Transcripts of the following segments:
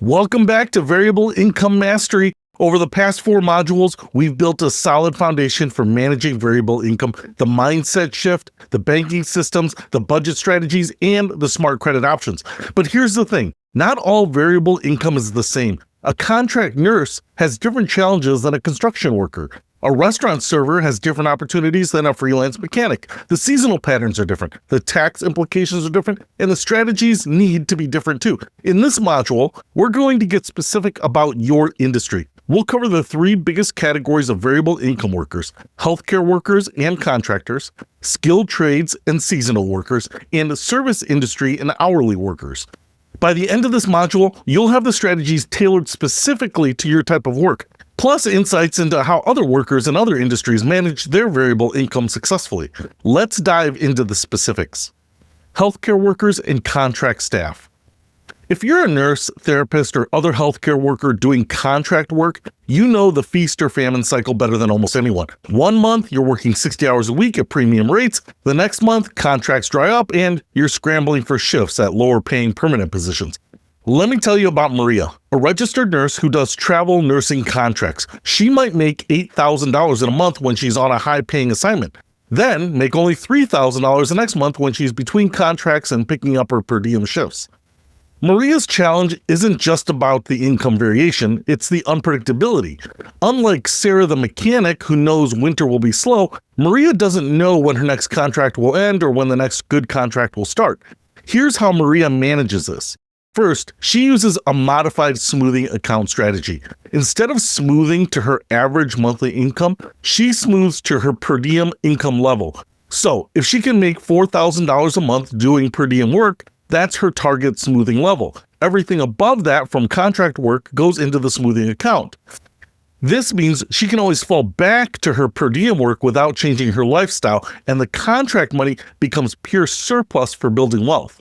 Welcome back to Variable Income Mastery. Over the past 4 modules, we've built a solid foundation for managing variable income, the mindset shift, the banking systems, the budget strategies, and the smart credit options. But here's the thing, not all variable income is the same. A contract nurse has different challenges than a construction worker. A restaurant server has different opportunities than a freelance mechanic. The seasonal patterns are different, the tax implications are different, and the strategies need to be different too. In this module, we're going to get specific about your industry. We'll cover the 3 biggest categories of variable income workers: healthcare workers and contractors, skilled trades and seasonal workers, and the service industry and hourly workers. By the end of this module, you'll have the strategies tailored specifically to your type of work, plus insights into how other workers in other industries manage their variable income successfully. Let's dive into the specifics. Healthcare workers and contract staff. If you're a nurse, therapist, or other healthcare worker doing contract work, you know the feast or famine cycle better than almost anyone. One month, you're working 60 hours a week at premium rates. The next month, contracts dry up and you're scrambling for shifts at lower paying permanent positions. Let me tell you about Maria, a registered nurse who does travel nursing contracts. She might make $8,000 in a month when she's on a high-paying assignment, then make only $3,000 the next month when she's between contracts and picking up her per diem shifts. Maria's challenge isn't just about the income variation, it's the unpredictability. Unlike Sarah the mechanic, who knows winter will be slow, Maria doesn't know when her next contract will end or when the next good contract will start. Here's how Maria manages this. First, she uses a modified smoothing account strategy. Instead of smoothing to her average monthly income, she smooths to her per diem income level. So, if she can make $4,000 a month doing per diem work, that's her target smoothing level. Everything above that from contract work goes into the smoothing account. This means she can always fall back to her per diem work without changing her lifestyle, and the contract money becomes pure surplus for building wealth.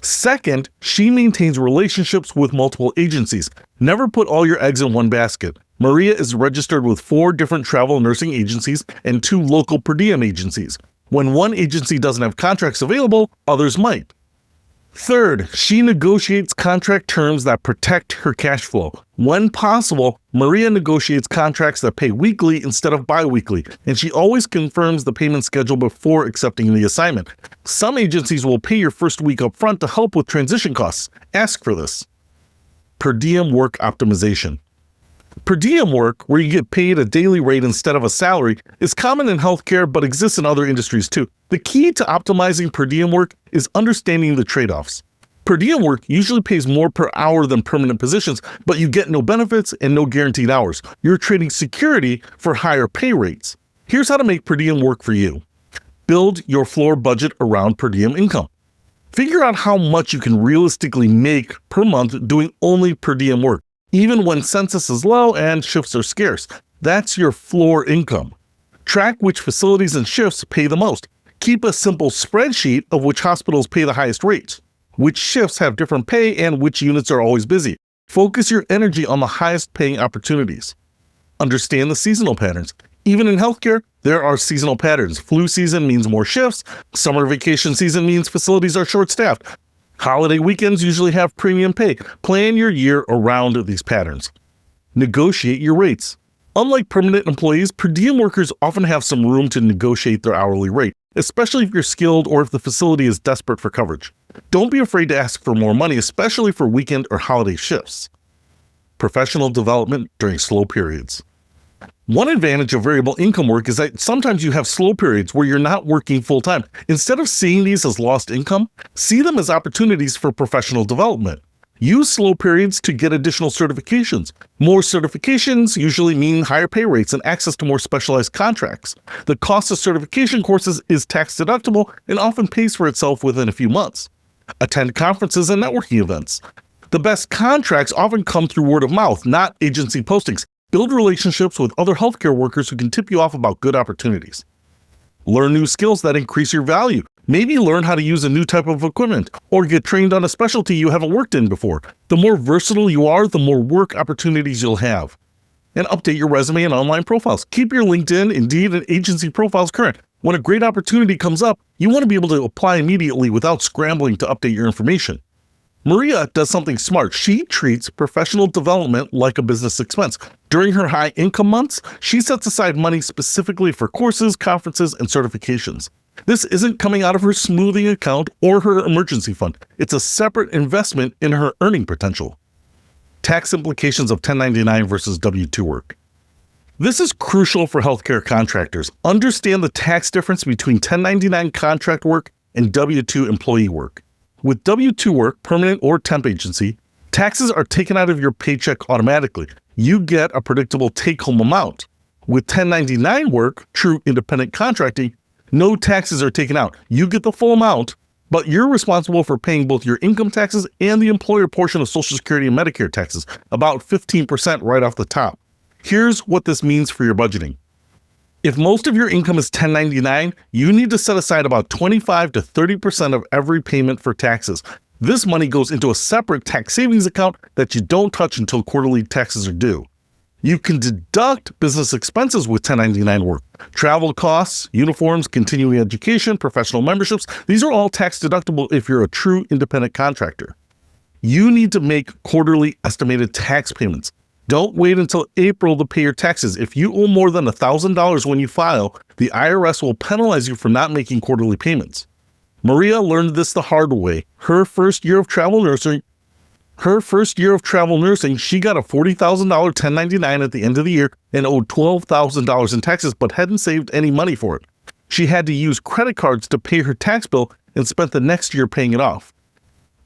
Second, she maintains relationships with multiple agencies. Never put all your eggs in one basket. Maria is registered with 4 different travel nursing agencies and 2 local per diem agencies. When one agency doesn't have contracts available, others might. Third, she negotiates contract terms that protect her cash flow. When possible, Maria negotiates contracts that pay weekly instead of bi-weekly, and she always confirms the payment schedule before accepting the assignment. Some agencies will pay your first week up front to help with transition costs. Ask for this. Per diem work optimization. Per diem work, where you get paid a daily rate instead of a salary, is common in healthcare but exists in other industries too. The key to optimizing per diem work is understanding the trade-offs. Per diem work usually pays more per hour than permanent positions, but you get no benefits and no guaranteed hours. You're trading security for higher pay rates. Here's how to make per diem work for you. Build your floor budget around per diem income. Figure out how much you can realistically make per month doing only per diem work, even when census is low and shifts are scarce. That's your floor income. Track which facilities and shifts pay the most. Keep a simple spreadsheet of which hospitals pay the highest rates, which shifts have different pay, and which units are always busy. Focus your energy on the highest paying opportunities. Understand the seasonal patterns. Even in healthcare, there are seasonal patterns. Flu season means more shifts. Summer vacation season means facilities are short-staffed. Holiday weekends usually have premium pay. Plan your year around these patterns. Negotiate your rates. Unlike permanent employees, per diem workers often have some room to negotiate their hourly rate, especially if you're skilled or if the facility is desperate for coverage. Don't be afraid to ask for more money, especially for weekend or holiday shifts. Professional development during slow periods. One advantage of variable income work is that sometimes you have slow periods where you're not working full-time. Instead of seeing these as lost income, see them as opportunities for professional development. Use slow periods to get additional certifications. More certifications usually mean higher pay rates and access to more specialized contracts. The cost of certification courses is tax deductible and often pays for itself within a few months. Attend conferences and networking events. The best contracts often come through word of mouth, not agency postings. Build relationships with other healthcare workers who can tip you off about good opportunities. Learn new skills that increase your value. Maybe learn how to use a new type of equipment or get trained on a specialty you haven't worked in before. The more versatile you are, the more work opportunities you'll have. And update your resume and online profiles. Keep your LinkedIn, Indeed, and agency profiles current. When a great opportunity comes up, you want to be able to apply immediately without scrambling to update your information. Maria does something smart. She treats professional development like a business expense. During her high income months, she sets aside money specifically for courses, conferences, and certifications. This isn't coming out of her smoothing account or her emergency fund. It's a separate investment in her earning potential. Tax implications of 1099 versus W-2 work. This is crucial for healthcare contractors. Understand the tax difference between 1099 contract work and W-2 employee work. With W-2 work, permanent or temp agency, taxes are taken out of your paycheck automatically. You get a predictable take-home amount. With 1099 work, true independent contracting, no taxes are taken out. You get the full amount, but you're responsible for paying both your income taxes and the employer portion of Social Security and Medicare taxes, about 15% right off the top. Here's what this means for your budgeting. If most of your income is 1099, you need to set aside about 25 to 30% of every payment for taxes. This money goes into a separate tax savings account that you don't touch until quarterly taxes are due. You can deduct business expenses with 1099 work. Travel costs, uniforms, continuing education, professional memberships, these are all tax deductible if you're a true independent contractor. You need to make quarterly estimated tax payments. Don't wait until April to pay your taxes. If you owe more than $1,000 when you file, the IRS will penalize you for not making quarterly payments. Maria learned this the hard way. Her first year of travel nursing, she got a $40,000 1099 at the end of the year and owed $12,000 in taxes, but hadn't saved any money for it. She had to use credit cards to pay her tax bill and spent the next year paying it off.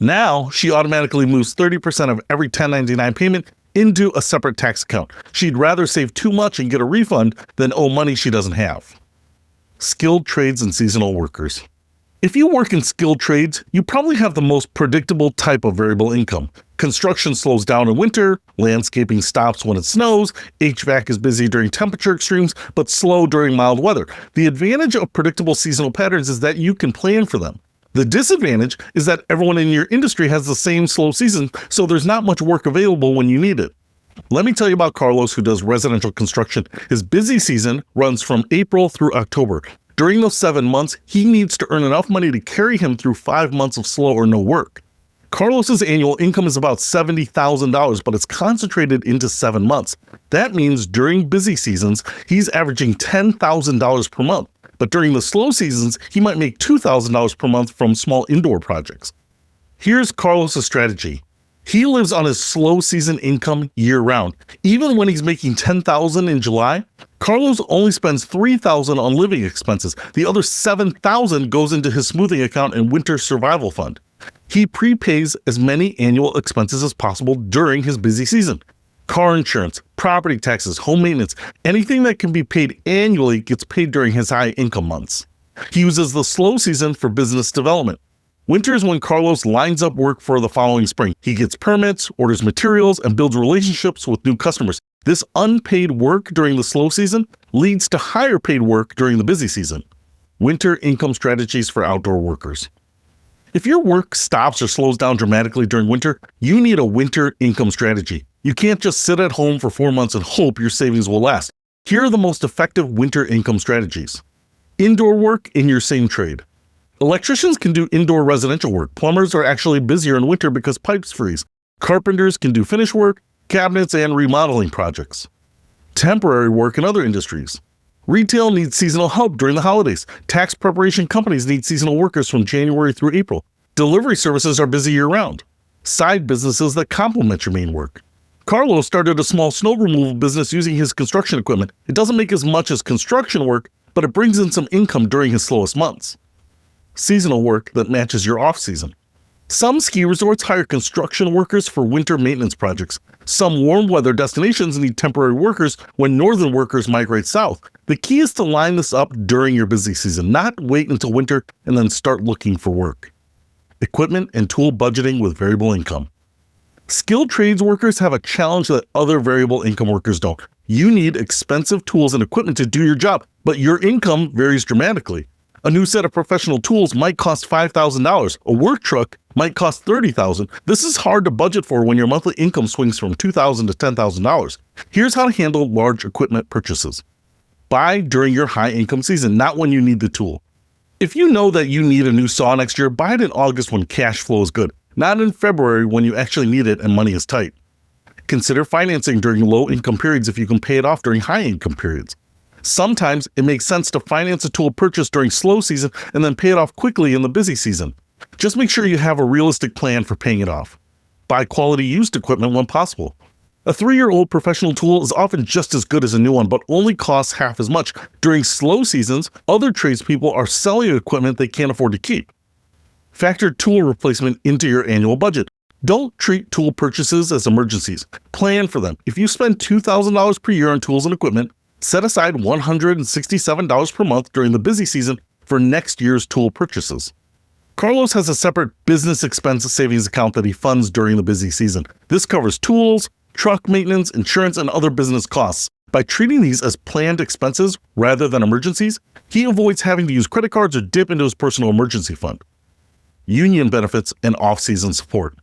Now, she automatically moves 30% of every 1099 payment into a separate tax account. She'd rather save too much and get a refund than owe money she doesn't have. Skilled trades and seasonal workers. If you work in skilled trades, you probably have the most predictable type of variable income. Construction slows down in winter, landscaping stops when it snows, HVAC is busy during temperature extremes, but slow during mild weather. The advantage of predictable seasonal patterns is that you can plan for them. The disadvantage is that everyone in your industry has the same slow season, so there's not much work available when you need it. Let me tell you about Carlos, who does residential construction. His busy season runs from April through October. During those 7 months, he needs to earn enough money to carry him through 5 months of slow or no work. Carlos's annual income is about $70,000, but it's concentrated into 7 months. That means during busy seasons, he's averaging $10,000 per month. But during the slow seasons, he might make $2,000 per month from small indoor projects. Here's Carlos's strategy. He lives on his slow season income year-round. Even when he's making $10,000 in July, Carlos only spends $3,000 on living expenses. The other $7,000 goes into his smoothing account and winter survival fund. He prepays as many annual expenses as possible during his busy season. Car insurance, property taxes, home maintenance, anything that can be paid annually gets paid during his high income months. He uses the slow season for business development. Winter is when Carlos lines up work for the following spring. He gets permits, orders materials, and builds relationships with new customers. This unpaid work during the slow season leads to higher paid work during the busy season. Winter income strategies for outdoor workers. If your work stops or slows down dramatically during winter, you need a winter income strategy. You can't just sit at home for 4 months and hope your savings will last. Here are the most effective winter income strategies. Indoor work in your same trade. Electricians can do indoor residential work. Plumbers are actually busier in winter because pipes freeze. Carpenters can do finish work, cabinets, and remodeling projects. Temporary work in other industries. Retail needs seasonal help during the holidays. Tax preparation companies need seasonal workers from January through April. Delivery services are busy year-round. Side businesses that complement your main work. Carlos started a small snow removal business using his construction equipment. It doesn't make as much as construction work, but it brings in some income during his slowest months. Seasonal work that matches your off-season. Some ski resorts hire construction workers for winter maintenance projects. Some warm weather destinations need temporary workers when northern workers migrate south. The key is to line this up during your busy season, not wait until winter and then start looking for work. Equipment and tool budgeting with variable income. Skilled trades workers have a challenge that other variable income workers don't. You need expensive tools and equipment to do your job, but your income varies dramatically. A new set of professional tools might cost $5,000. A work truck might cost $30,000. This is hard to budget for when your monthly income swings from $2,000 to $10,000. Here's how to handle large equipment purchases. Buy during your high income season, not when you need the tool. If you know that you need a new saw next year, buy it in August when cash flow is good. not in February when you actually need it and money is tight. Consider financing during low-income periods if you can pay it off during high-income periods. Sometimes it makes sense to finance a tool purchase during slow season and then pay it off quickly in the busy season. Just make sure you have a realistic plan for paying it off. Buy quality used equipment when possible. A 3-year-old professional tool is often just as good as a new one, but only costs half as much. During slow seasons, other tradespeople are selling equipment they can't afford to keep. Factor tool replacement into your annual budget. Don't treat tool purchases as emergencies. Plan for them. If you spend $2,000 per year on tools and equipment, set aside $167 per month during the busy season for next year's tool purchases. Carlos has a separate business expense savings account that he funds during the busy season. This covers tools, truck maintenance, insurance, and other business costs. By treating these as planned expenses rather than emergencies, he avoids having to use credit cards or dip into his personal emergency fund. Union benefits and off-season support.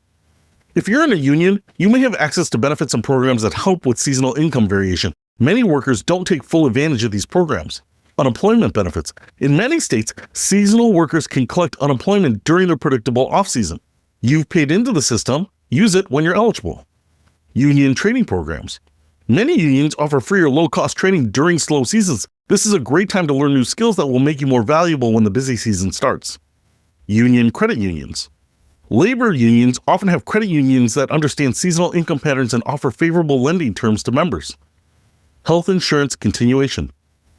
If you're in a union, you may have access to benefits and programs that help with seasonal income variation. Many workers don't take full advantage of these programs. Unemployment benefits. In many states, seasonal workers can collect unemployment during their predictable off-season. You've paid into the system, use it when you're eligible. Union training programs. Many unions offer free or low-cost training during slow seasons. This is a great time to learn new skills that will make you more valuable when the busy season starts. Union credit unions. Labor unions often have credit unions that understand seasonal income patterns and offer favorable lending terms to members. Health insurance continuation.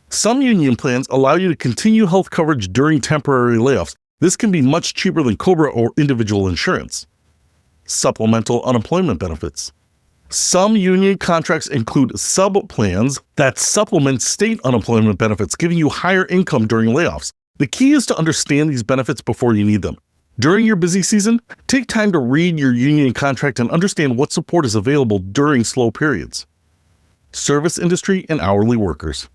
Some union plans allow you to continue health coverage during temporary layoffs. This can be much cheaper than COBRA or individual insurance. Supplemental unemployment benefits. Some union contracts include sub-plans that supplement state unemployment benefits, giving you higher income during layoffs. The key is to understand these benefits before you need them. During your busy season, take time to read your union contract and understand what support is available during slow periods. Service industry and hourly workers.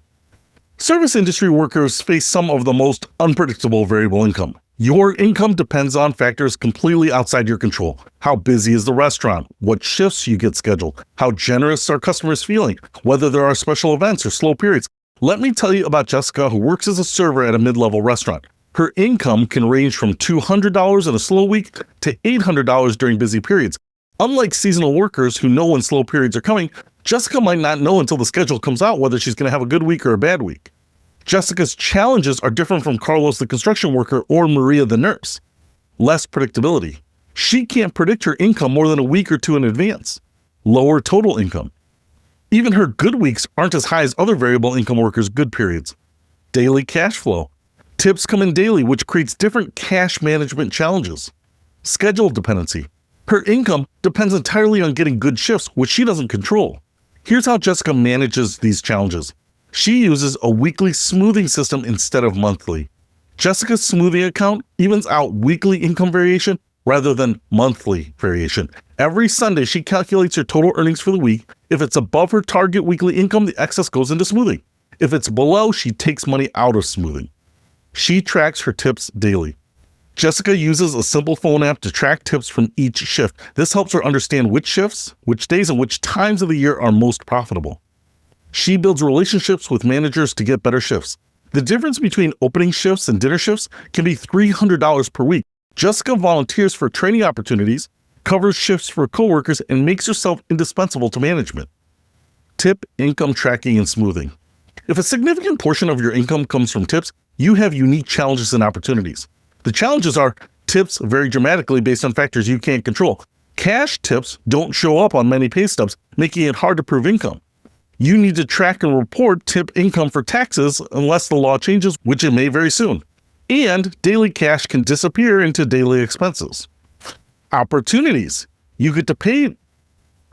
Service industry workers face some of the most unpredictable variable income. Your income depends on factors completely outside your control. How busy is the restaurant? What shifts you get scheduled? How generous are customers feeling? Whether there are special events or slow periods. Let me tell you about Jessica, who works as a server at a mid-level restaurant. Her income can range from $200 in a slow week to $800 during busy periods. Unlike seasonal workers who know when slow periods are coming, Jessica might not know until the schedule comes out whether she's going to have a good week or a bad week. Jessica's challenges are different from Carlos the construction worker or Maria the nurse. Less predictability. She can't predict her income more than a week or two in advance. Lower total income. Even her good weeks aren't as high as other variable income workers' good periods. Daily cash flow. Tips come in daily, which creates different cash management challenges. Schedule dependency. Her income depends entirely on getting good shifts, which she doesn't control. Here's how Jessica manages these challenges. She uses a weekly smoothing system instead of monthly. Jessica's smoothing account evens out weekly income variation rather than monthly variation. Every Sunday, she calculates her total earnings for the week. If it's above her target weekly income, the excess goes into smoothing. If it's below, she takes money out of smoothing. She tracks her tips daily. Jessica uses a simple phone app to track tips from each shift. This helps her understand which shifts, which days, and which times of the year are most profitable. She builds relationships with managers to get better shifts. The difference between opening shifts and dinner shifts can be $300 per week. Jessica volunteers for training opportunities, covers shifts for coworkers, and makes herself indispensable to management. Tip income tracking and smoothing. If a significant portion of your income comes from tips, you have unique challenges and opportunities. The challenges are tips vary dramatically based on factors you can't control. Cash tips don't show up on many pay stubs, making it hard to prove income. You need to track and report tip income for taxes unless the law changes, which it may very soon. And daily cash can disappear into daily expenses. Opportunities. You get to pay.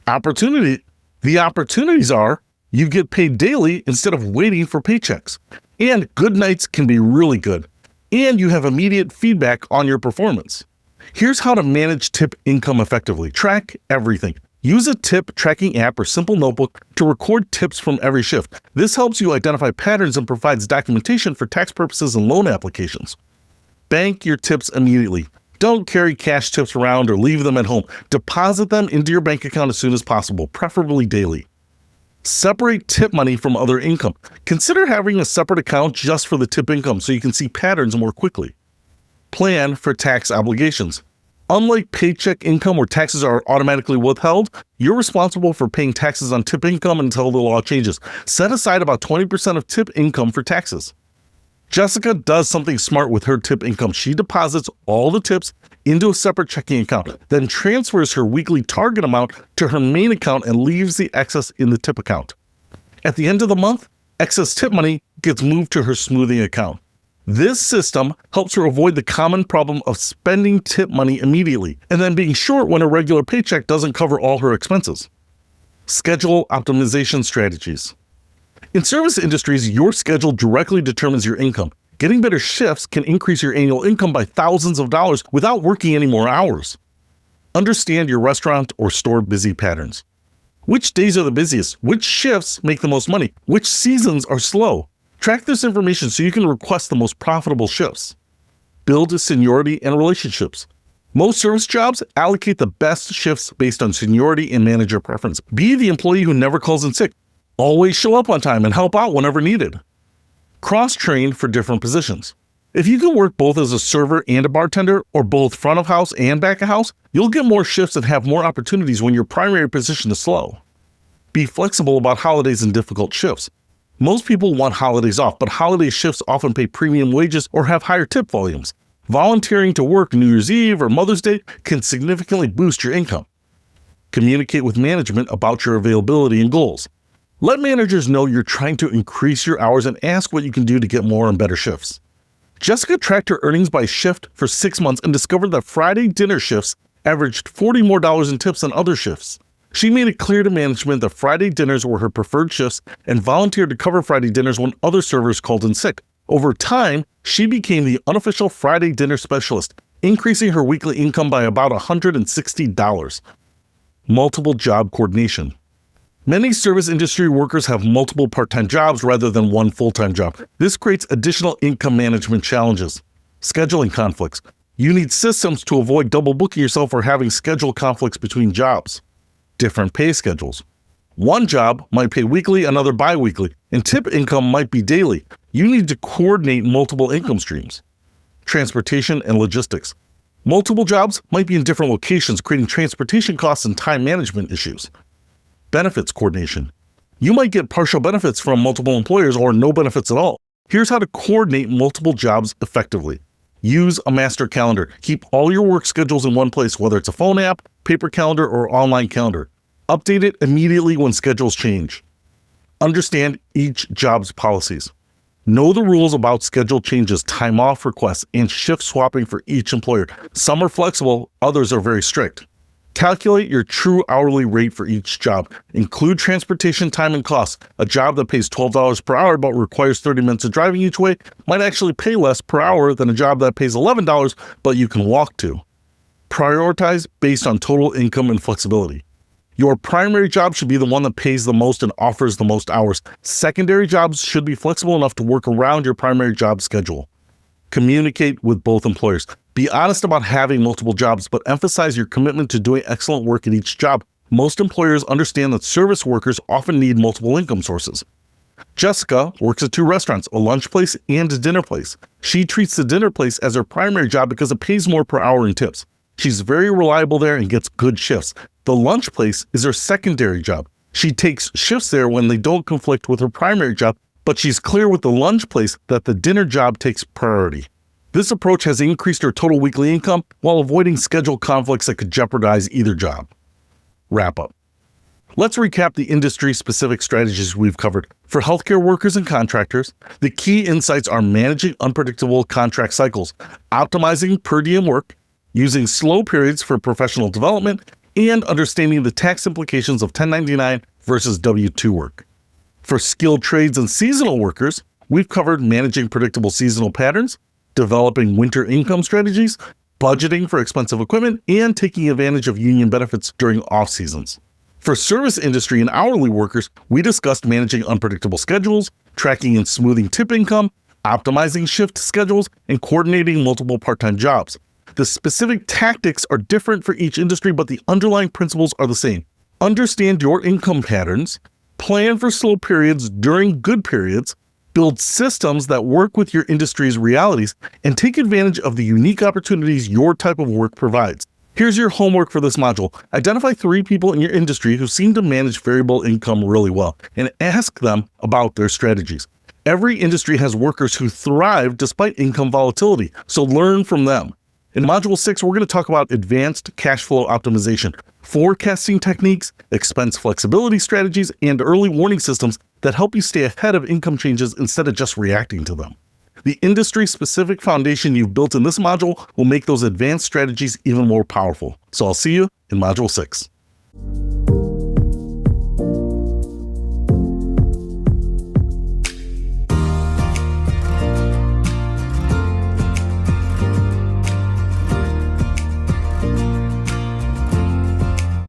The opportunities are you get paid daily instead of waiting for paychecks. And good nights can be really good. And you have immediate feedback on your performance. Here's how to manage tip income effectively. Track everything. Use a tip tracking app or simple notebook to record tips from every shift. This helps you identify patterns and provides documentation for tax purposes and loan applications. Bank your tips immediately. Don't carry cash tips around or leave them at home. Deposit them into your bank account as soon as possible, preferably daily. Separate tip money from other income. Consider having a separate account just for the tip income so you can see patterns more quickly. Plan for tax obligations. Unlike paycheck income where taxes are automatically withheld, you're responsible for paying taxes on tip income until the law changes. Set aside about 20% of tip income for taxes. Jessica does something smart with her tip income. She deposits all the tips into a separate checking account, then transfers her weekly target amount to her main account and leaves the excess in the tip account. At the end of the month, excess tip money gets moved to her smoothing account. This system helps her avoid the common problem of spending tip money immediately and then being short when a regular paycheck doesn't cover all her expenses. Schedule optimization strategies. In service industries, your schedule directly determines your income. Getting better shifts can increase your annual income by thousands of dollars without working any more hours. Understand your restaurant or store busy patterns. Which days are the busiest? Which shifts make the most money? Which seasons are slow? Track this information so you can request the most profitable shifts. Build seniority and relationships. Most service jobs allocate the best shifts based on seniority and manager preference. Be the employee who never calls in sick. Always show up on time and help out whenever needed. Cross-train for different positions. If you can work both as a server and a bartender, or both front of house and back of house, you'll get more shifts and have more opportunities when your primary position is slow. Be flexible about holidays and difficult shifts. Most people want holidays off, but holiday shifts often pay premium wages or have higher tip volumes. Volunteering to work New Year's Eve or Mother's Day can significantly boost your income. Communicate with management about your availability and goals. Let managers know you're trying to increase your hours and ask what you can do to get more and better shifts. Jessica tracked her earnings by shift for 6 months and discovered that Friday dinner shifts averaged $40 more in tips than other shifts. She made it clear to management that Friday dinners were her preferred shifts and volunteered to cover Friday dinners when other servers called in sick. Over time, she became the unofficial Friday dinner specialist, increasing her weekly income by about $160. Multiple job coordination. Many service industry workers have multiple part-time jobs rather than one full-time job. This creates additional income management challenges. Scheduling conflicts. You need systems to avoid double booking yourself or having schedule conflicts between jobs. Different pay schedules. One job might pay weekly, another bi-weekly, and tip income might be daily. You need to coordinate multiple income streams. Transportation and logistics. Multiple jobs might be in different locations, creating transportation costs and time management issues. Benefits coordination. You might get partial benefits from multiple employers or no benefits at all. Here's how to coordinate multiple jobs effectively. Use a master calendar. Keep all your work schedules in one place, whether it's a phone app, paper calendar, or online calendar. Update it immediately when schedules change. Understand each job's policies. Know the rules about schedule changes, time off requests, and shift swapping for each employer. Some are flexible, others are very strict. Calculate your true hourly rate for each job. Include transportation time and costs. A job that pays $12 per hour but requires 30 minutes of driving each way might actually pay less per hour than a job that pays $11 but you can walk to. Prioritize based on total income and flexibility. Your primary job should be the one that pays the most and offers the most hours. Secondary jobs should be flexible enough to work around your primary job schedule. Communicate with both employers. Be honest about having multiple jobs, but emphasize your commitment to doing excellent work at each job. Most employers understand that service workers often need multiple income sources. Jessica works at 2 restaurants, a lunch place and a dinner place. She treats the dinner place as her primary job because it pays more per hour in tips. She's very reliable there and gets good shifts. The lunch place is her secondary job. She takes shifts there when they don't conflict with her primary job, but she's clear with the lunch place that the dinner job takes priority. This approach has increased her total weekly income while avoiding schedule conflicts that could jeopardize either job. Wrap up. Let's recap the industry-specific strategies we've covered. For healthcare workers and contractors, the key insights are managing unpredictable contract cycles, optimizing per diem work, using slow periods for professional development, and understanding the tax implications of 1099 versus W-2 work. For skilled trades and seasonal workers, we've covered managing predictable seasonal patterns, developing winter income strategies, budgeting for expensive equipment, and taking advantage of union benefits during off seasons. For service industry and hourly workers, we discussed managing unpredictable schedules, tracking and smoothing tip income, optimizing shift schedules, and coordinating multiple part-time jobs. The specific tactics are different for each industry, but the underlying principles are the same. Understand your income patterns, plan for slow periods during good periods, build systems that work with your industry's realities, and take advantage of the unique opportunities your type of work provides. Here's your homework for this module. Identify 3 people in your industry who seem to manage variable income really well and ask them about their strategies. Every industry has workers who thrive despite income volatility, so learn from them. In Module 6, we're going to talk about advanced cash flow optimization, forecasting techniques, expense flexibility strategies, and early warning systems that help you stay ahead of income changes instead of just reacting to them. The industry-specific foundation you've built in this module will make those advanced strategies even more powerful. So I'll see you in Module 6.